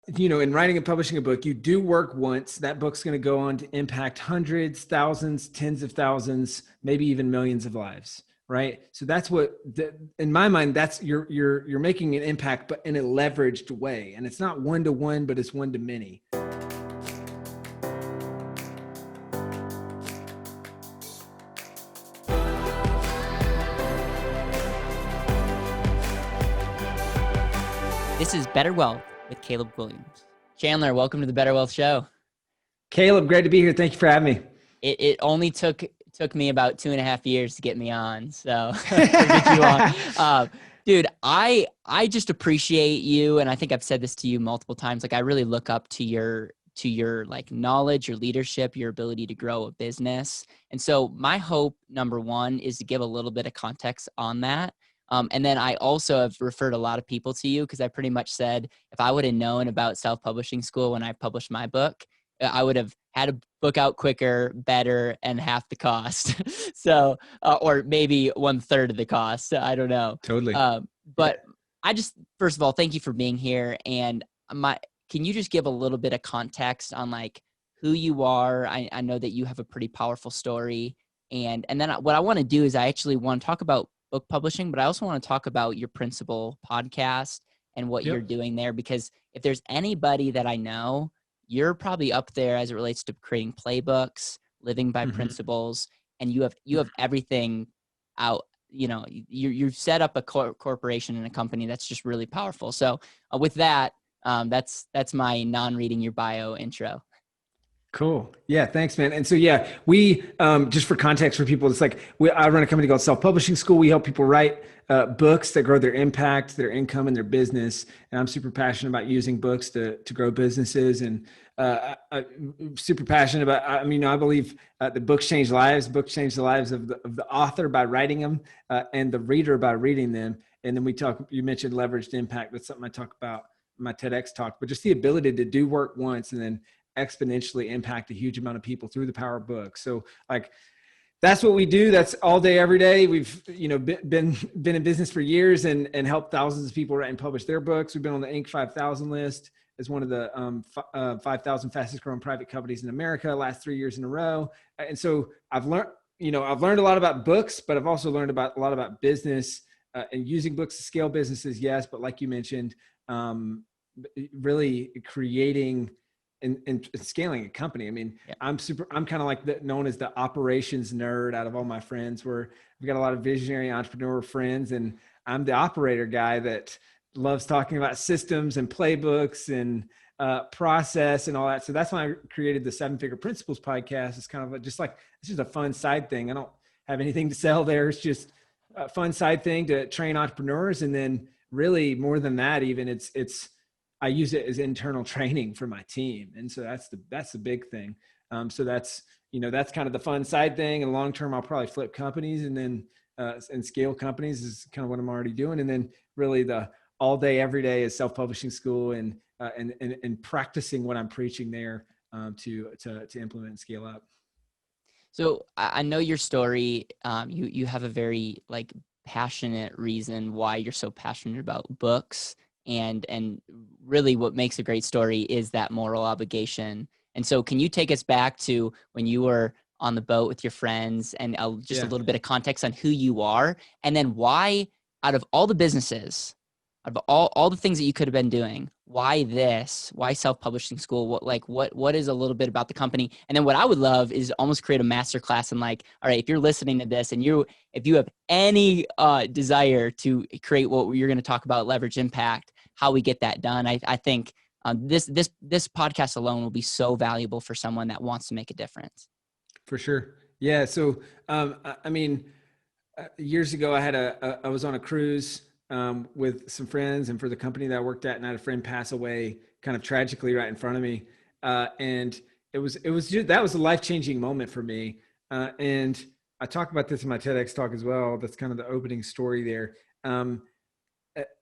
In writing and publishing a book, you do work once. That book's going to go on to impact hundreds, thousands, tens of thousands, maybe even millions of lives, right? So that's in my mind, that's you're making an impact, but in a leveraged way. And it's not one-to-one, but it's one-to-many. This is BetterWealth with Caleb Williams. Chandler, welcome to the BetterWealth show. Caleb, great to be here. Thank you for having me. It only took me about 2.5 years to get me on, so get you on. Dude, I just appreciate you, and I think I've said this to you multiple times. Like, I really look up to your like knowledge, your leadership, your ability to grow a business. And so my hope, number one, is to give a little bit of context on that. And then I also have referred a lot of people to you because I pretty much said, if I would have known about self-publishing school when I published my book, I would have had a book out quicker, better, and half the cost. So, or maybe 1/3 of the cost. I don't know. Totally. But I just, first of all, thank you for being here. And can you just give a little bit of context on like who you are? I know that you have a pretty powerful story. And then what I want to do is I actually want to talk about book publishing, but I also want to talk about your Principle podcast and what you're doing there, because if there's anybody that I know, you're probably up there as it relates to creating playbooks, living by principles, and you have everything out. You've set up a corporation and a company that's just really powerful. So with that, that's my non-reading your bio intro. Cool. Yeah. Thanks, man. And so, we, just for context for people, it's like I run a company called Self-Publishing School. We help people write books that grow their impact, their income, and their business. And I'm super passionate about using books to grow businesses, and I'm super passionate about, I believe the books change lives. Books change the lives of the author by writing them, and the reader by reading them. And then you mentioned leveraged impact. That's something I talk about in my TEDx talk, but just the ability to do work once and then exponentially impact a huge amount of people through the power of books. So like, that's what we do. That's all day, every day. We've, been in business for years and helped thousands of people write and publish their books. We've been on the Inc. 5000 list as one of the 5,000 fastest growing private companies in America last 3 years in a row. And so I've learned a lot about books, but I've also learned a lot about business and using books to scale businesses. Yes. But like you mentioned, really creating and scaling a company. I'm kind of like known as the operations nerd out of all my friends, where we've got a lot of visionary entrepreneur friends, and I'm the operator guy that loves talking about systems and playbooks and process and all that. So that's why I created the 7-Figure Principles podcast. It's kind of it's just a fun side thing. I don't have anything to sell there. It's just a fun side thing to train entrepreneurs. And then really more than that, even I use it as internal training for my team. And so that's the big thing. So that's kind of the fun side thing. And long-term, I'll probably flip companies and then, and scale companies is kind of what I'm already doing. And then really the all day, every day is self-publishing school and practicing what I'm preaching there, to implement and scale up. So I know your story. You have a very passionate reason why you're so passionate about books. And really what makes a great story is that moral obligation. And so can you take us back to when you were on the boat with your friends and a little bit of context on who you are, and then why, out of all the businesses, out of all the things that you could have been doing, why self-publishing school? What is a little bit about the company? And then what I would love is almost create a masterclass and all right, if you're listening to this and if you have any desire to create what you're going to talk about, leverage impact, how we get that done. I think this podcast alone will be so valuable for someone that wants to make a difference. For sure. Yeah. So, years ago I was on a cruise with some friends and for the company that I worked at, and I had a friend pass away kind of tragically right in front of me. And that was a life-changing moment for me. And I talk about this in my TEDx talk as well. That's kind of the opening story there.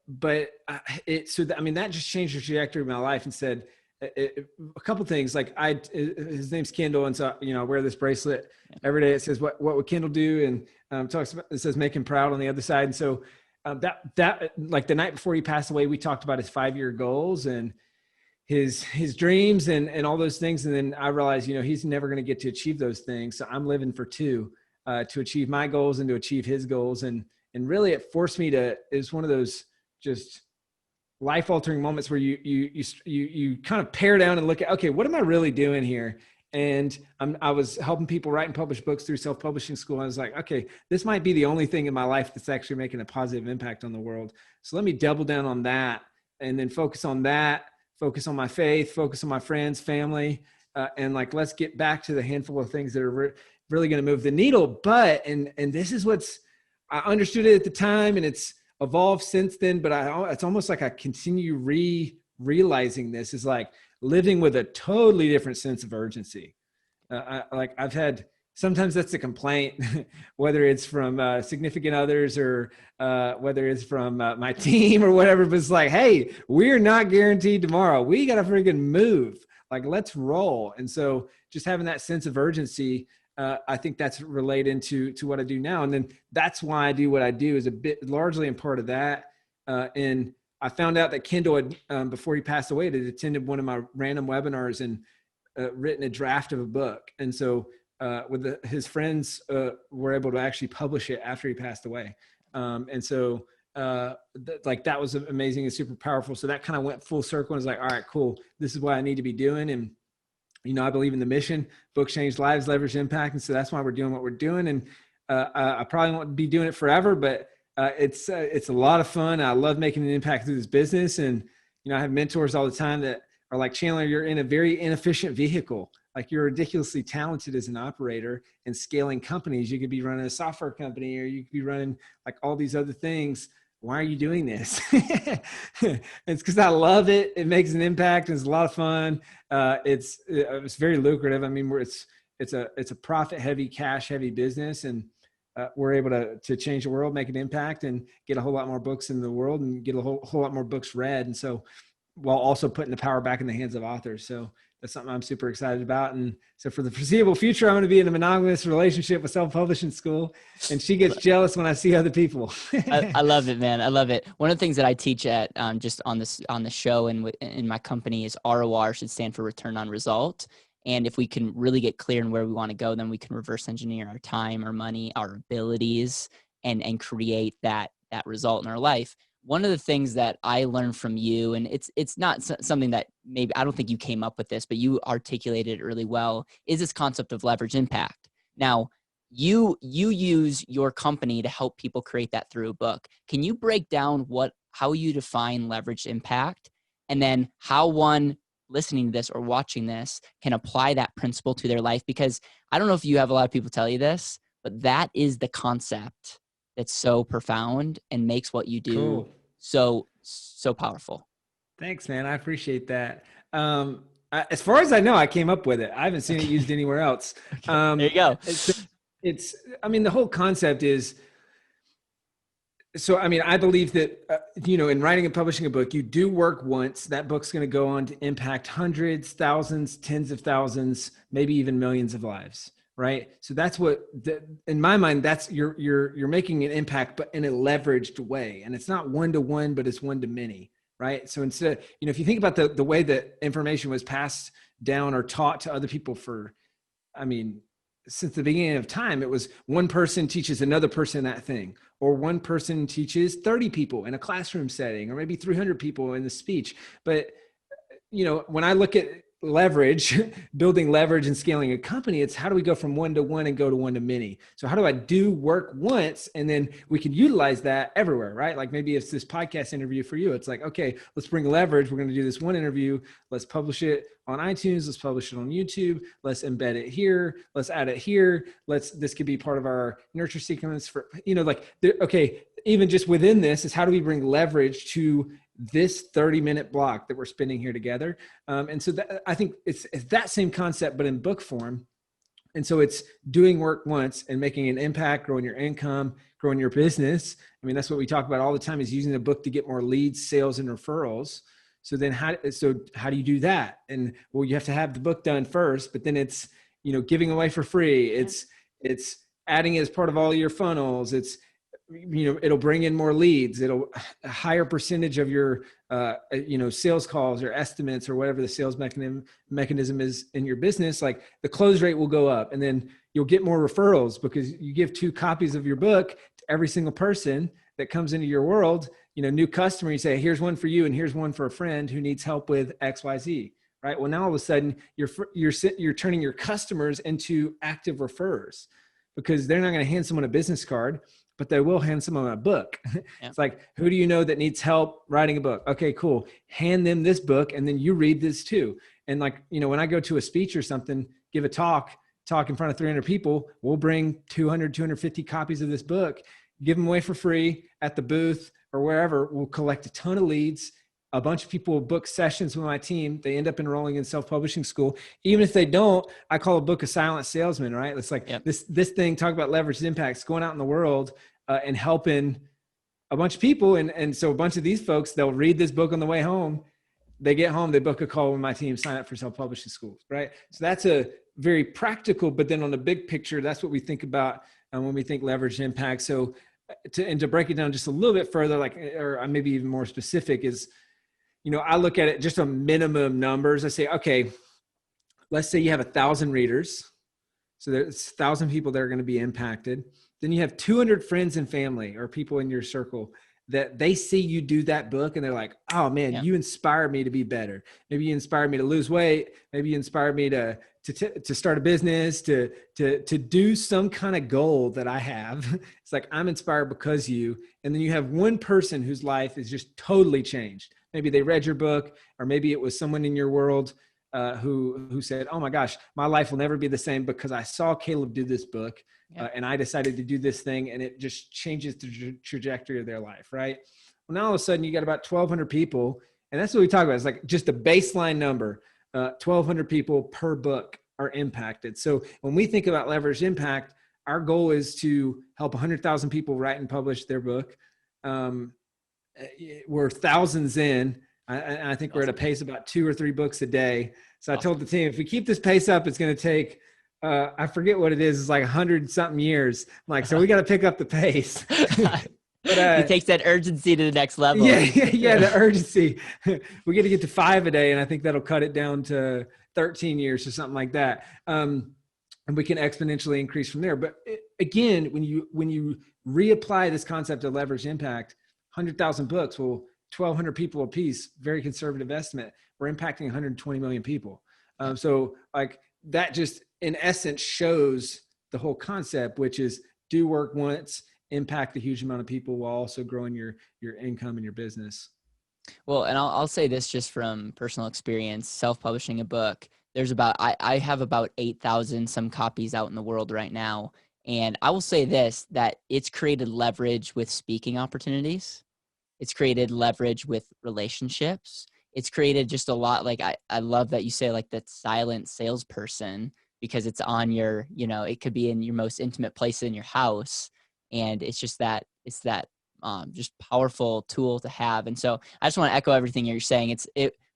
But that just changed the trajectory of my life and said a couple things. His name's Kendall. And so, I wear this bracelet every day. It says, what would Kendall do? And it says, make him proud on the other side. And so, that the night before he passed away, we talked about his 5-year goals, and his dreams and all those things. And then I realized, he's never going to get to achieve those things. So I'm living for two, to achieve my goals and to achieve his goals. And really it forced me to, it was one of those just life altering moments where you kind of pare down and look at, okay, what am I really doing here? And I was helping people write and publish books through self-publishing school. I was like, okay, this might be the only thing in my life that's actually making a positive impact on the world. So let me double down on that, and then focus on that, focus on my faith, focus on my friends, family, and like, let's get back to the handful of things that are really going to move the needle. But, and this is I understood it at the time, and it's evolved since then, but it's almost like I continue realizing this is like living with a totally different sense of urgency. I've had, sometimes that's a complaint, whether it's from significant others or whether it's from my team or whatever, but it's like, hey, we're not guaranteed tomorrow. We got to freaking move. Like, let's roll. And so just having that sense of urgency, I think that's related to what I do now. And then that's why I do what I do, is a bit largely in part of that. And I found out that Kendall had, before he passed away, had attended one of my random webinars and written a draft of a book. And so his friends were able to actually publish it after he passed away. And so that was amazing and super powerful. So that kind of went full circle and was like, all right, cool. This is what I need to be doing. And, I believe in the mission, books change lives, leverage impact. And so that's why we're doing what we're doing. And I probably won't be doing it forever, but it's a lot of fun. I love making an impact through this business. And, I have mentors all the time that are like, Chandler, you're in a very inefficient vehicle. Like, you're ridiculously talented as an operator and scaling companies. You could be running a software company, or you could be running like all these other things. Why are you doing this? It's because I love it. It makes an impact. And it's a lot of fun. It's very lucrative. I mean, it's a profit heavy, cash heavy business. And we're able to change the world, make an impact, and get a whole lot more books in the world, and get a whole lot more books read. And so, while also putting the power back in the hands of authors. So that's something I'm super excited about. And so for the foreseeable future, I'm going to be in a monogamous relationship with self-publishing school, and she gets jealous when I see other people. I love it, man. I love it. One of the things that I teach at just on the show and in my company is ROR should stand for return on result. And if we can really get clear on where we want to go, then we can reverse engineer our time, our money, our abilities, and create that result in our life. One of the things that I learned from you, and it's not something that maybe, I don't think you came up with this, but you articulated it really well, is this concept of leverage impact. Now, you use your company to help people create that through a book. Can you break down how you define leverage impact, and then how one listening to this or watching this can apply that principle to their life? Because I don't know if you have a lot of people tell you this, but that is the concept that's so profound and makes what you do so powerful. Thanks, man. I appreciate that. As far as I know, I came up with it. I haven't seen it used anywhere else. There you go. The whole concept is, so, I believe that, in writing and publishing a book, you do work once. That book's going to go on to impact hundreds, thousands, tens of thousands, maybe even millions of lives. Right. So that's in my mind, that's you're making an impact, but in a leveraged way. And it's not one-to-one, but it's one-to-many. Right. So instead, if you think about the way that information was passed down or taught to other people since the beginning of time, it was one person teaches another person that thing, or one person teaches 30 people in a classroom setting, or maybe 300 people in the speech. But, when I look at leverage, building leverage and scaling a company, it's how do we go from one-to-one and go to one-to-many? So how do I do work once, and then we can utilize that everywhere, right? Like, maybe it's this podcast interview for you. It's like, okay, let's bring leverage. We're going to do this one interview. Let's publish it on iTunes. Let's publish it on YouTube. Let's embed it here. Let's add it here. This could be part of our nurture sequence for, okay, even just within this is how do we bring leverage to this 30-minute block that we're spending here together. And so I think it's that same concept, but in book form. And so it's doing work once and making an impact, growing your income, growing your business. That's what we talk about all the time, is using the book to get more leads, sales, and referrals. So then how do you do that? And well, you have to have the book done first, but then it's, giving away for free. It's adding it as part of all your funnels. It's it'll bring in more leads. It'll a higher percentage of your, sales calls or estimates or whatever the sales mechanism is in your business. Like the close rate will go up, and then you'll get more referrals because you give 2 copies of your book to every single person that comes into your world. New customer, you say, here's one for you, and here's one for a friend who needs help with XYZ. Right. Well, now all of a sudden you're turning your customers into active referrers, because they're not going to hand someone a business card, but they will hand someone a book. Yeah. It's like, who do you know that needs help writing a book? Okay, cool. Hand them this book, and then you read this too. And like, when I go to a speech or something, give a talk in front of 300 people, we'll bring 200, 250 copies of this book, give them away for free at the booth or wherever. We'll collect a ton of leads. A bunch of people will book sessions with my team. They end up enrolling in self-publishing school. Even if they don't, I call a book a silent salesman, right? It's like this thing, talk about leveraged impacts, going out in the world and helping a bunch of people. And so a bunch of these folks, they'll read this book on the way home. They get home, they book a call with my team, sign up for self-publishing schools, right? So that's a very practical, but then on the big picture, that's what we think about when we think leveraged impact. So to break it down just a little bit further, or maybe even more specific, is, I look at it just on minimum numbers. I say, okay, let's say you have 1,000 readers. So there's 1,000 people that are going to be impacted. Then you have 200 friends and family or people in your circle that they see you do that book, and they're like, oh man, you inspired me to be better. Maybe you inspired me to lose weight. Maybe you inspired me to start a business, to do some kind of goal that I have. It's like, I'm inspired because you. And then you have one person whose life is just totally changed. Maybe they read your book, or maybe it was someone in your world who said, oh my gosh, my life will never be the same because I saw Caleb do this book and I decided to do this thing, and it just changes the trajectory of their life, right? Well, now all of a sudden you got about 1,200 people, and that's what we talk about. It's like just a baseline number, 1,200 people per book are impacted. So when we think about leveraged impact, our goal is to help 100,000 people write and publish their book. We're thousands in. I think we're at a pace about 2 or 3 books a day. So I told the team, if we keep this pace up, it's going to take, I forget what it is. It's like 100 something years. I'm like, so we got to pick up the pace. But, it takes that urgency to the next level. Yeah, the urgency. We get to get to 5 a day, and I think that'll cut it down to 13 years or something like that. And we can exponentially increase from there. But again, when you reapply this concept of leverage impact, 100,000 books, well, 1,200 people a piece, very conservative estimate. We're impacting 120 million people. So like that just in essence shows the whole concept, which is do work once, impact a huge amount of people while also growing your income and your business. Well, and I'll say this just from personal experience, self-publishing a book, there's about, I have about 8,000 some copies out in the world right now. And I will say this, that it's created leverage with speaking opportunities. It's created leverage with relationships. It's created just a lot. Like, I love that you say like that silent salesperson, because it's on your, it could be in your most intimate place in your house. And it's just that, just powerful tool to have. And so I just want to echo everything you're saying.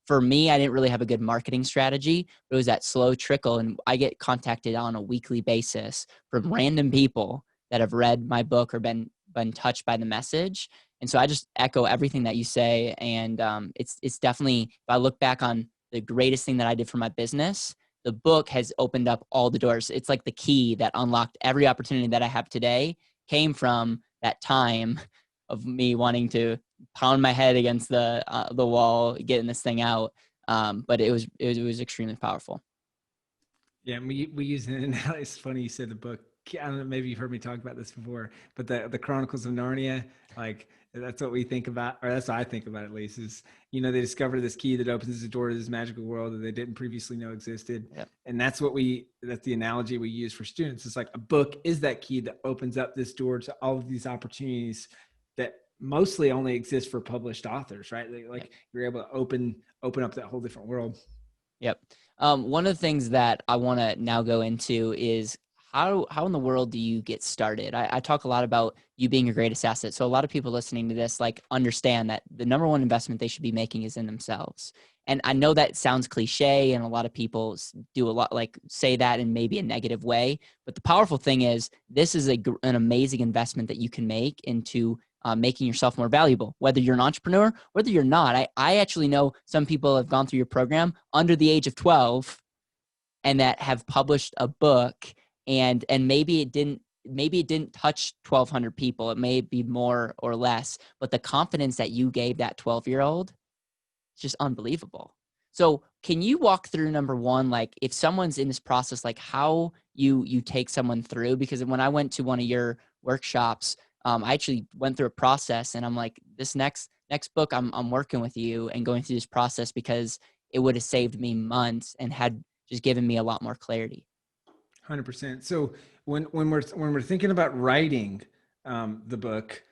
For me, I didn't really have a good marketing strategy, but it was that slow trickle. And I get contacted on a weekly basis from random people that have read my book or been touched by the message. And so I just echo everything that you say. And it's definitely, if I look back on the greatest thing that I did for my business, the book has opened up all the doors. It's like the key that unlocked every opportunity that I have today came from that time of me wanting to pound my head against the wall, getting this thing out. But it was extremely powerful. Yeah, we use it. And it's funny you said the book. I don't know, maybe you've heard me talk about this before, but the Chronicles of Narnia, like that's what we think about, or that's what I think about at least, is, they discover this key that opens the door to this magical world that they didn't previously know existed. Yep. And that's the analogy we use for students. It's like a book is that key that opens up this door to all of these opportunities that mostly only exist for published authors, right? Like you're able to open up that whole different world. Yep. One of the things that I want to now go into is how in the world do you get started? I talk a lot about you being your greatest asset. So a lot of people listening to this, like, understand that the number one investment they should be making is in themselves. And I know that sounds cliche, and a lot of people do a lot, like say that in maybe a negative way. But the powerful thing is, this is an amazing investment that you can make into making yourself more valuable, whether you're an entrepreneur, whether you're not. I actually know some people have gone through your program under the age of 12 and that have published a book, and maybe it didn't touch 1,200 people. It may be more or less, but the confidence that you gave that 12-year-old, it's just unbelievable. So can you walk through, number one, like if someone's in this process, like how you take someone through? Because when I went to one of your workshops, I actually went through a process, and I'm like, this next book, I'm working with you and going through this process because it would have saved me months and had just given me a lot more clarity. 100%. So when we're thinking about writing the book,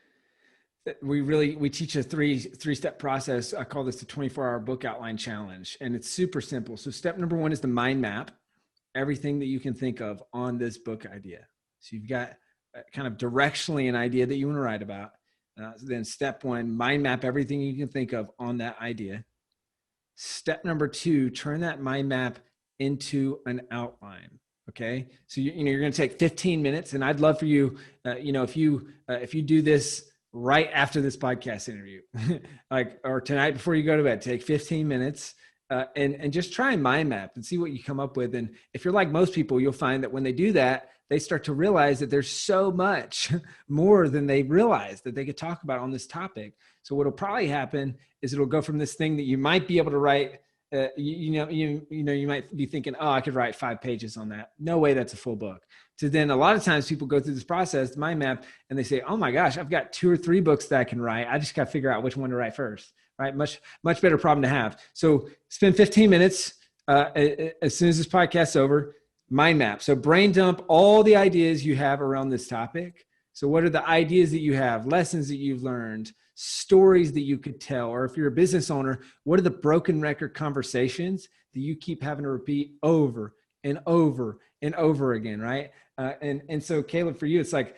we teach a three-step process. I call this the 24-hour book outline challenge, and it's super simple. So step number one is the mind map, everything that you can think of on this book idea. So you've got kind of directionally an idea that you want to write about. So then step one, mind map everything you can think of on that idea. Step number two, turn that mind map into an outline. Okay. So you're going to take 15 minutes, and I'd love for you, if you do this right after this podcast interview, or tonight before you go to bed, take 15 minutes and just try and mind map and see what you come up with. And if you're like most people, you'll find that when they do that, they start to realize that there's so much more than they realize that they could talk about on this topic. So what'll probably happen is it'll go from this thing that you might be able to write. You might be thinking, oh, I could write 5 pages on that. No way, that's a full book. So then a lot of times people go through this process, mind map, and they say, oh my gosh, I've got 2 or 3 books that I can write. I just got to figure out which one to write first, right? Much better problem to have. So spend 15 minutes as soon as this podcast's over, mind map. So brain dump all the ideas you have around this topic. So what are the ideas that you have, lessons that you've learned, stories that you could tell? Or if you're a business owner, what are the broken record conversations that you keep having to repeat over and over and over again, right? And so Caleb, for you, it's like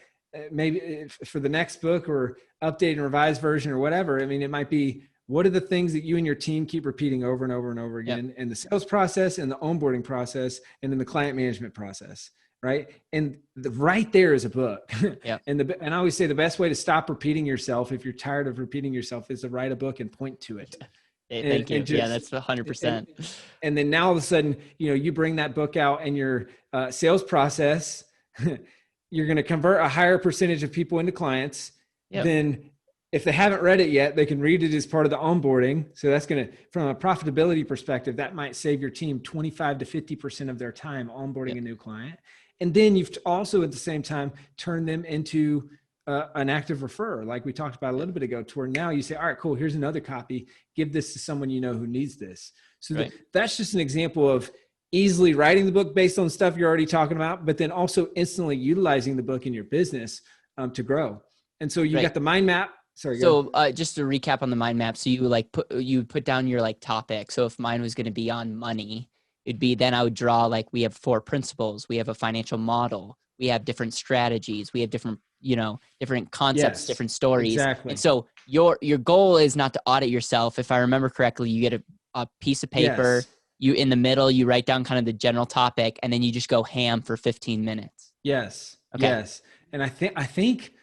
maybe for the next book or update and revised version or whatever, I mean, it might be, what are the things that you and your team keep repeating over and over and over again in the sales process, in the onboarding process, and in the client management process, right? And right there is a book. Yep. And I always say the best way to stop repeating yourself, if you're tired of repeating yourself, is to write a book and point to it. Hey, thank you. Yeah, that's 100%. And then now all of a sudden, you bring that book out and your sales process, you're going to convert a higher percentage of people into clients. Yep. Then if they haven't read it yet, they can read it as part of the onboarding. So that's going to, from a profitability perspective, that might save your team 25 to 50% of their time onboarding a new client. And then you've also at the same time turned them into an active referrer, like we talked about a little bit ago, to where now you say, all right, cool, here's another copy. Give this to someone who needs this. So that's just an example of easily writing the book based on stuff you're already talking about, but then also instantly utilizing the book in your business to grow. And so you got the mind map. Sorry. So just to recap on the mind map. So you put down your topic. So if mine was going to be on money, it'd be, then I would draw, we have 4 principles. We have a financial model. We have different strategies. We have different, different concepts, different stories. Exactly. And so your goal is not to audit yourself. If I remember correctly, you get a piece of paper, you in the middle, you write down kind of the general topic, and then you just go ham for 15 minutes. Yes. Okay. Yes. And I think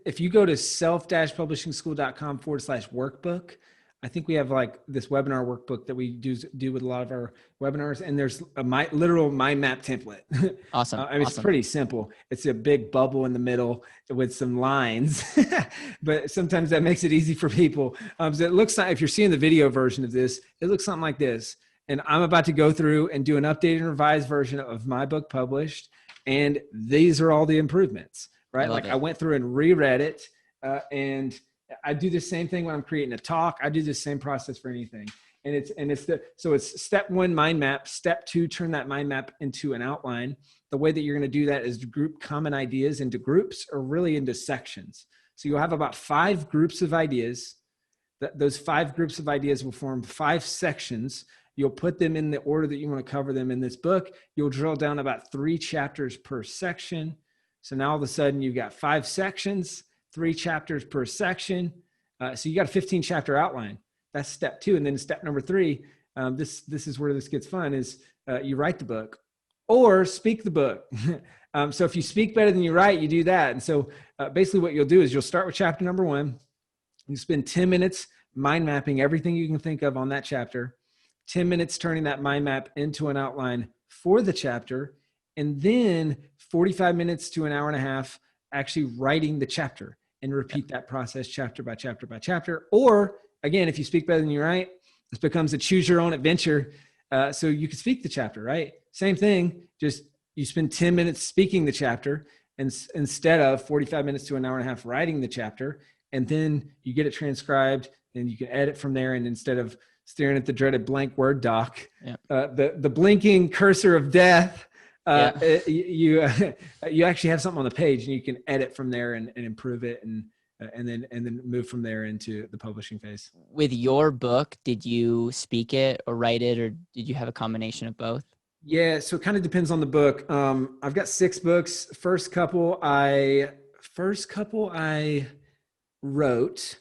if you go to self-publishingschool.com/workbook, I think we have this webinar workbook that we do with a lot of our webinars. And there's a literal mind map template. Awesome. It's pretty simple. It's a big bubble in the middle with some lines, but sometimes that makes it easy for people. So it looks like, if you're seeing the video version of this, it looks something like this. And I'm about to go through and do an updated and revised version of my book published. And these are all the improvements, right? I went through and reread it and I do the same thing when I'm creating a talk. I do the same process for anything. So it's step 1, mind map. Step 2, turn that mind map into an outline. The way that you're going to do that is to group common ideas into groups, or really into sections. So you'll have about 5 groups of ideas. Those 5 groups of ideas will form 5 sections. You'll put them in the order that you want to cover them in this book. You'll drill down about 3 chapters per section. So now all of a sudden you've got 5 sections, 3 chapters per section. So you got a 15 chapter outline. That's step 2. And then step number 3, this is where this gets fun is you write the book or speak the book. So if you speak better than you write, you do that. And so basically what you'll do is you'll start with chapter number 1. You spend 10 minutes mind mapping everything you can think of on that chapter, 10 minutes turning that mind map into an outline for the chapter, and then 45 minutes to an hour and a half actually writing the chapter, and repeat that process chapter by chapter by chapter. Or again, if you speak better than you write, this becomes a choose your own adventure. So you can speak the chapter, right? Same thing, just you spend 10 minutes speaking the chapter instead of 45 minutes to an hour and a half writing the chapter. And then you get it transcribed and you can edit from there. And instead of staring at the dreaded blank Word doc, the blinking cursor of death, you actually have something on the page and you can edit from there and improve it and then move from there into the publishing phase. With your book, did you speak it or write it, or did you have a combination of both? Yeah, so it kind of depends on the book. I've got 6 books. First couple I wrote,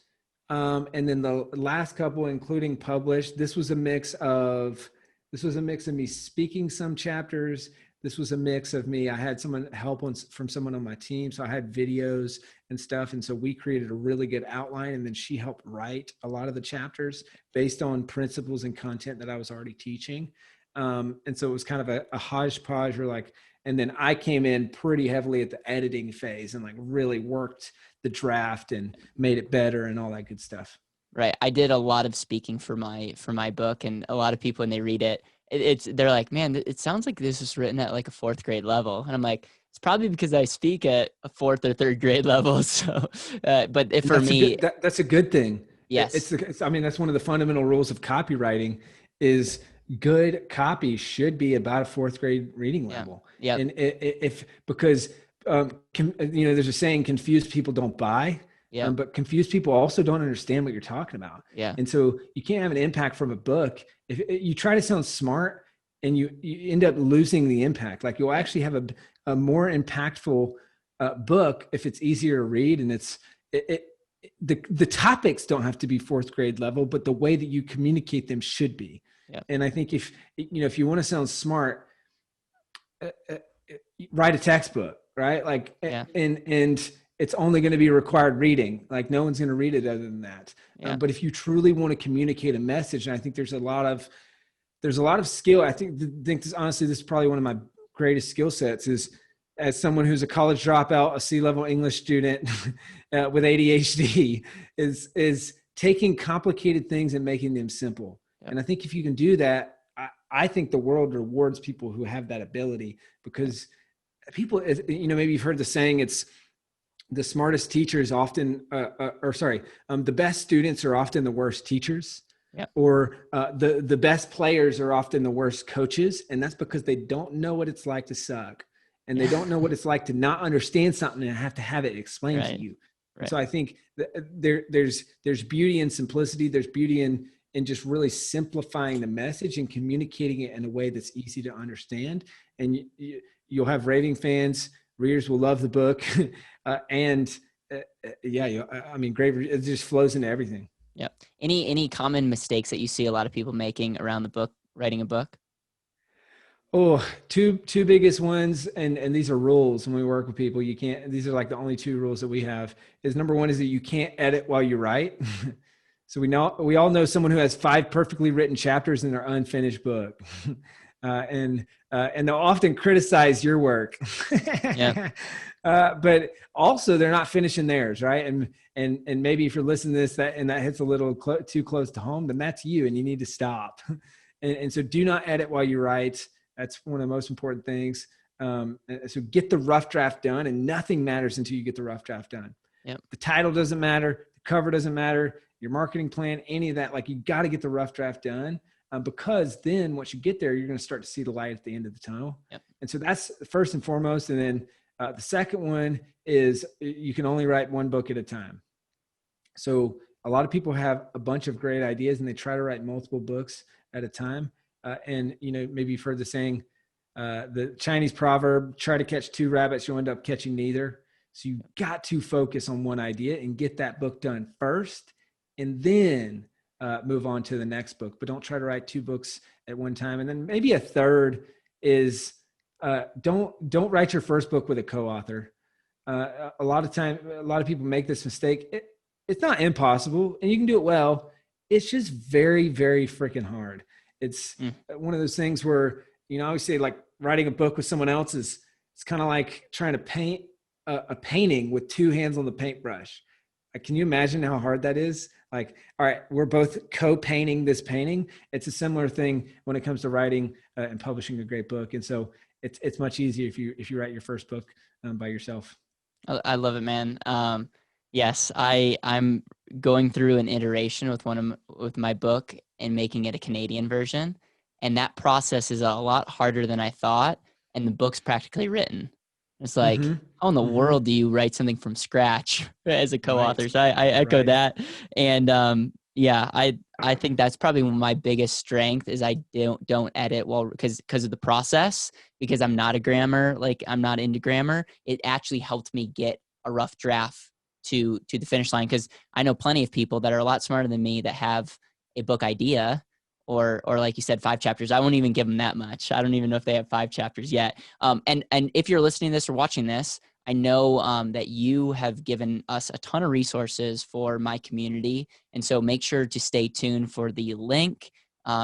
and then the last couple, including published, this was a mix of me speaking some chapters. This was a mix of me. I had someone help from someone on my team. So I had videos and stuff. And so we created a really good outline. And then she helped write a lot of the chapters based on principles and content that I was already teaching. And so it was kind of a hodgepodge and then I came in pretty heavily at the editing phase and really worked the draft and made it better and all that good stuff. Right. I did a lot of speaking for my book, and a lot of people, when they read it, they're like, man, it sounds like this was written at a 4th grade level. And I'm like, it's probably because I speak at a 4th or 3rd grade level. So, but if for me, that's a good thing. Yes. I mean, that's one of the fundamental rules of copywriting is good copy should be about a 4th grade reading level. Yeah. And because there's a saying, confused people don't buy. Yeah. But confused people also don't understand what you're talking about. Yeah. And so you can't have an impact from a book. If you try to sound smart and you end up losing the impact, you'll actually have a more impactful book if it's easier to read. And the topics don't have to be 4th grade level, but the way that you communicate them should be. Yeah. And I think if you want to sound smart, write a textbook, right? And it's only going to be required reading. No one's going to read it other than that. Yeah. But if you truly want to communicate a message, and I think there's a lot of skill. I think this is probably one of my greatest skill sets is as someone who's a college dropout, a C-level English student with ADHD is taking complicated things and making them simple. Yeah. And I think if you can do that, I think the world rewards people who have that ability, because people, maybe you've heard the saying, it's the smartest teachers often, the best students are often the worst teachers. Yeah. Or the best players are often the worst coaches. And that's because they don't know what it's like to suck. And they don't know what it's like to not understand something and have to have it explained to you. Right. So I think there's beauty in simplicity. There's beauty in just really simplifying the message and communicating it in a way that's easy to understand. And you'll have raving fans. Readers will love the book. Great. It just flows into everything. Yeah. Any common mistakes that you see a lot of people making around the book, writing a book? Oh, two biggest ones. And these are rules when we work with people. These are the only 2 rules that we have is number 1 is that you can't edit while you write. So we all know someone who has 5 perfectly written chapters in their unfinished book. And they'll often criticize your work. Yeah. But also they're not finishing theirs. Right. And maybe if you're listening to this, that hits a little too close to home, then that's you and you need to stop. And so do not edit while you write. That's one of the most important things. So get the rough draft done, and nothing matters until you get the rough draft done. Yep. The title doesn't matter. The cover doesn't matter. Your marketing plan, any of that, you got to get the rough draft done. Because then once you get there, you're going to start to see the light at the end of the tunnel. Yep. And so that's first and foremost. And then the second one is you can only write 1 book at a time. So a lot of people have a bunch of great ideas and they try to write multiple books at a time. And maybe you've heard the saying, the Chinese proverb, try to catch 2 rabbits, you'll end up catching neither. So you got to focus on one idea and get that book done first. And then move on to the next book. But don't try to write 2 books at one time. And then maybe a third is don't write your first book with a co-author. A lot of people make this mistake. It's not impossible, and you can do it well. It's just very, very freaking hard. It's one of those things where, I always say, like, writing a book with someone else it's kind of like trying to paint a painting with 2 hands on the paintbrush. Can you imagine how hard that is? Like, all right, we're both co-painting this painting. It's a similar thing when it comes to writing and publishing a great book. And so it's much easier if you write your first book by yourself. I love it, man. Yes, I'm going through an iteration with my book and making it a Canadian version. And that process is a lot harder than I thought. And the book's practically written. It's like, how in the world do you write something from scratch as a co-author? Right. So I echo that. And I think that's probably my biggest strength is I don't edit well because of the process, because I'm not I'm not into grammar. It actually helped me get a rough draft to the finish line, because I know plenty of people that are a lot smarter than me that have a book idea or like you said, 5 chapters. I won't even give them that much. I don't even know if they have 5 chapters yet. And if you're listening to this or watching this, I know that you have given us a ton of resources for my community. And so make sure to stay tuned for the link.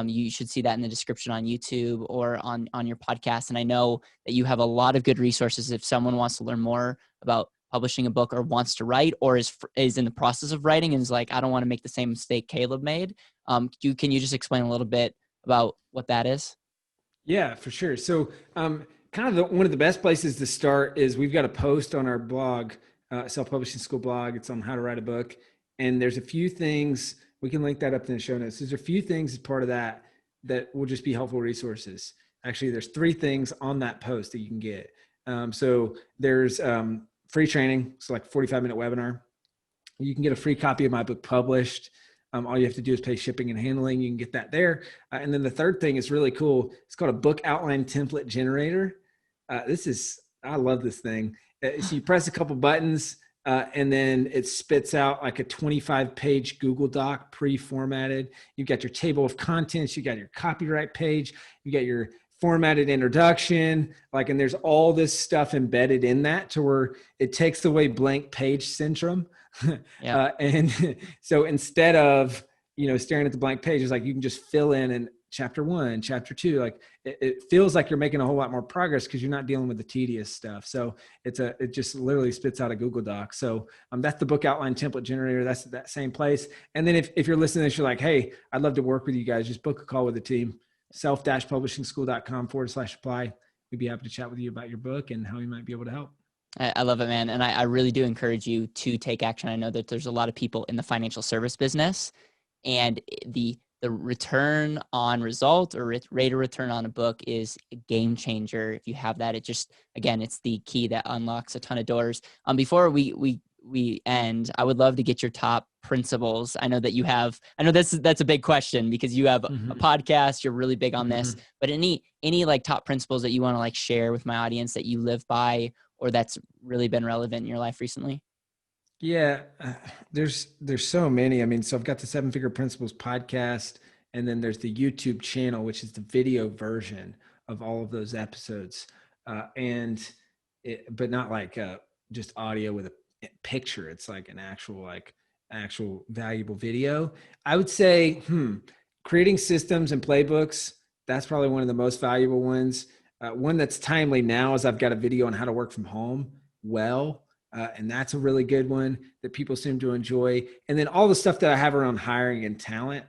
You should see that in the description on YouTube or on your podcast. And I know that you have a lot of good resources if someone wants to learn more about publishing a book or wants to write or is in the process of writing and is like, I don't want to make the same mistake Caleb made. Can you just explain a little bit about what that is? Yeah, for sure. So kind of one of the best places to start is we've got a post on our blog, Self-Publishing School blog. It's on how to write a book. And there's a few things, we can link that up in the show notes. There's a few things as part of that will just be helpful resources. Actually, there's 3 things on that post that you can get. So there's free training. It's like a 45-minute webinar. You can get a free copy of my book published. All you have to do is pay shipping and handling. You can get that there. And then the third thing is really cool. It's called a book outline template generator. I love this thing. So you press a couple buttons and then it spits out like a 25-page Google Doc pre-formatted. You've got your table of contents. You got your copyright page. You got your formatted introduction, and there's all this stuff embedded in that to where it takes away blank page syndrome. Yeah. And so instead of, staring at the blank page, it's like you can just fill in chapter 1, chapter 2. Like it feels like you're making a whole lot more progress because you're not dealing with the tedious stuff. So it just literally spits out a Google Doc. So that's the book outline template generator. That's that same place. And then if you're listening to this, you're like, hey, I'd love to work with you guys. Just book a call with the team. self-publishingschool.com/apply. We'd be happy to chat with you about your book and how we might be able to help. I love it, man. And I really do encourage you to take action. I know that there's a lot of people in the financial service business, and the return on result or rate of return on a book is a game changer. If you have that, it's the key that unlocks a ton of doors. Before we end, I would love to get your top principles. I know that's a big question because you have a podcast, you're really big on this, but any like top principles that you want to like share with my audience that you live by or that's really been relevant in your life recently? Yeah, there's so many. I mean, so I've got the 7-Figure Principles podcast, and then there's the YouTube channel, which is the video version of all of those episodes. But not like just audio with a picture. It's like an actual valuable video. I would say, creating systems and playbooks, that's probably one of the most valuable ones. One that's timely now is I've got a video on how to work from home well. And that's a really good one that people seem to enjoy. And then all the stuff that I have around hiring and talent,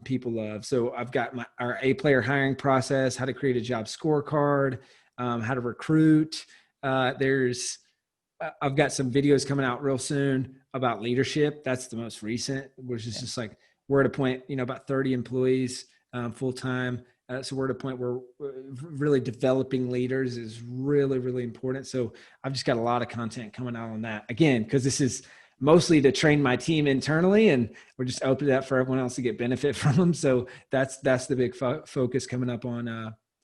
people love. So I've got our A-player hiring process, how to create a job scorecard, how to recruit. I've got some videos coming out real soon about leadership. That's the most recent, which is just like we're at a point, about 30 employees full-time. So we're at a point where really developing leaders is really, really important. So I've just got a lot of content coming out on that. Again, because this is mostly to train my team internally, and we're just opening it up for everyone else to get benefit from them. So that's the big focus coming up on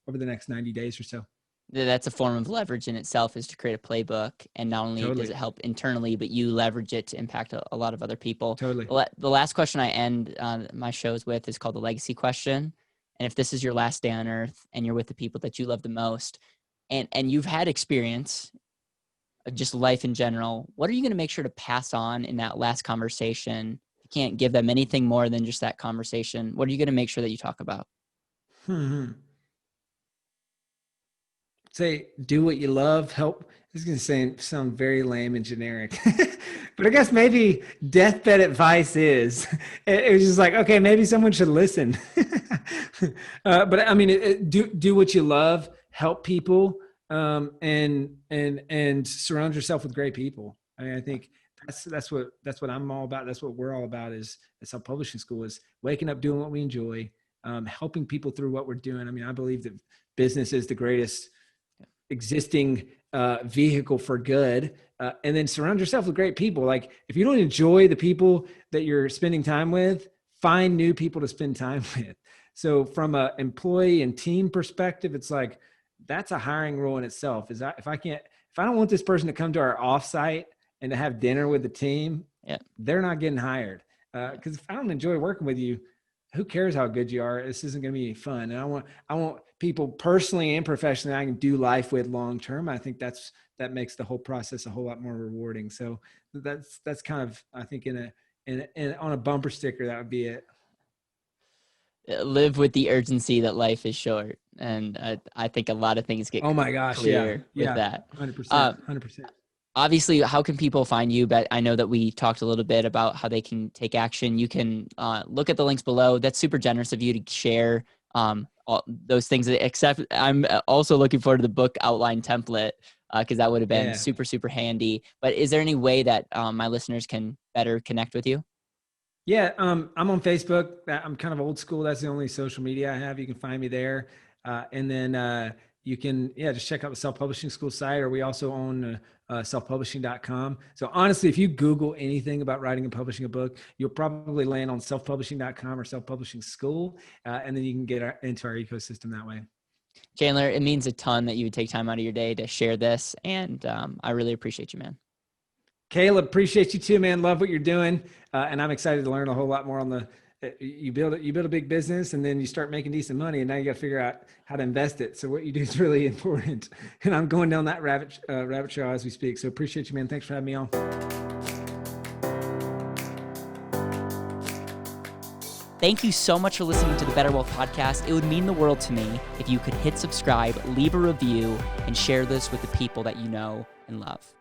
over the next 90 days or so. That's a form of leverage in itself, is to create a playbook. And not only does Totally. it help internally, but you leverage it to impact a lot of other people. Totally. The last question I end my shows with is called the legacy question. And if this is your last day on earth and you're with the people that you love the most, and you've had experience of just life in general, what are you going to make sure to pass on in that last conversation? You can't give them anything more than just that conversation. What are you going to make sure that you talk about? Say, do what you love, help. This is going to sound very lame and generic, but I guess maybe deathbed advice is, it was just like, okay, maybe someone should listen. But I mean, do what you love, help people, and surround yourself with great people. I mean, I think that's what I'm all about. That's what we're all about is self-publishing school, is waking up, doing what we enjoy, helping people through what we're doing. I mean, I believe that business is the greatest existing vehicle for good, and then surround yourself with great people. Like, if you don't enjoy the people that you're spending time with, find new people to spend time with. So from a employee and team perspective, it's like, that's a hiring role in itself. If I don't want this person to come to our offsite and to have dinner with the team, they're not getting hired. Because if I don't enjoy working with you, who cares how good you are? This isn't going to be fun. And I want people personally and professionally I can do life with long term. I think that makes the whole process a whole lot more rewarding. So that's kind of, I think, on a bumper sticker, that would be it. Live with the urgency that life is short. And I think a lot of things get clear with that. 100%. 100%. Obviously, how can people find you? But I know that we talked a little bit about how they can take action. You can look at the links below. That's super generous of you to share all those things. Except I'm also looking forward to the book outline template, because that would have been super, super handy. But is there any way that my listeners can better connect with you? Yeah, I'm on Facebook. I'm kind of old school. That's the only social media I have. You can find me there. And then you can, just check out the Self-Publishing School site, or we also own selfpublishing.com. So honestly, if you Google anything about writing and publishing a book, you'll probably land on selfpublishing.com or Self-Publishing School. And then you can get into our ecosystem that way. Chandler, it means a ton that you would take time out of your day to share this. And I really appreciate you, man. Caleb, appreciate you too, man. Love what you're doing. And I'm excited to learn a whole lot more on you build a big business, and then you start making decent money, and now you got to figure out how to invest it. So what you do is really important. And I'm going down that rabbit trail as we speak. So appreciate you, man. Thanks for having me on. Thank you so much for listening to the BetterWealth podcast. It would mean the world to me if you could hit subscribe, leave a review, and share this with the people that you know and love.